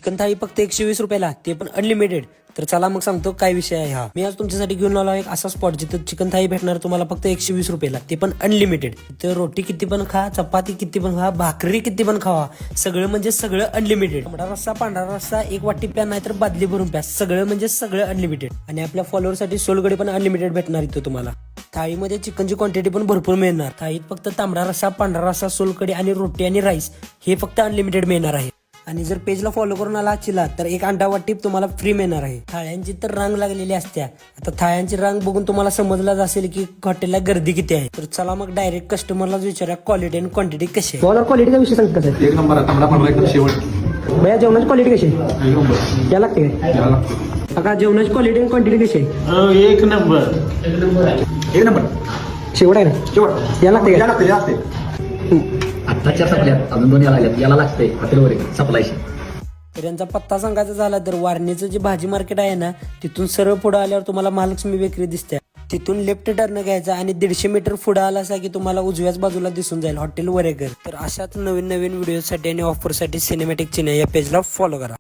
Chicken थाळी फक्त 120 रुपयाला, ते पण अनलिमिटेड. तर चला मग सांगतो काय विषय आहे हा. मी आज तुमच्यासाठी घेऊन आलो एक असा स्पॉट जिथं चिकन थाळी भेटणार तुम्हाला फक्त 120 रुपयाला, ते पण अनलिमिटेड. तर रोटी किती पण खा, चपाती किती पण खा, भाकरी किती पण खावा, सगळं म्हणजे सगळं अनलिमिटेड. तांबडा रस्सा, पांढरा रस्सा, एक वाटी प्या नाही तर बादली भरून प्या, सगळं म्हणजे सगळं अनलिमिटेड. आणि आपल्या फॉलोअरसाठी सोलकढी पण अनलिमिटेड भेटणार इथं तुम्हाला. थाळीमध्ये चिकनची क्वांटिटी पण भरपूर मिळणार. थाळीत फक्त तांबडा रस्सा, पांढरा रस्सा, सोलकढी आणि रोटी आणि राईस हे फक्त अनलिमिटेड मिळणार आहे. आणि जर पेजला फॉलो करून आला चिला तर एक अंडा वाटी तुम्हाला फ्री मिळणार आहे. थाळ्यांची तर रांग लागलेली असते. आता थाळ्यांची रांग बघून तुम्हाला समजलाच असेल की हॉटेलला गर्दी किती आहे. तर चला मग डायरेक्ट कस्टमरला विचारूया क्वालिटी आणि क्वांटिटी कशी आहे. क्वालिटीचा विषय सांगता सर. एक नंबर आहे, तांबडा पांढरा एकदम शेवट. भैया जेवणाची क्वालिटी कशी आहे? एक नंबर या लागते काय? याला लागतं. आता जेवणाची क्वालिटी आणि क्वांटिटी कशी आहे? एक नंबर एक नंबर शेवट आहे ना? शेवट या लागते याला काय? लागते लागते. आत्ताच्या सपल्यात अजून दोन याला लागल्यात, याला लागतंय हॉटेलवर सप्लायशी. तर यांचा पत्ता सांगायचा झाला तर वारणीचं जे भाजी मार्केट आहे ना, तिथून सरळ पुढे आल्यावर तुम्हाला महालक्ष्मी बेकरी दिसते. तिथून लेफ्ट टर्न घ्यायचा आणि 150 मीटर पुढे आला की तुम्हाला उजव्याच बाजूला दिसून जाईल हॉटेल वरेगर. तर अशाच नवीन नवीन व्हिडिओसाठी आणि ऑफरसाठी सिनेमॅटिक चिन्ह या पेजला फॉलो करा.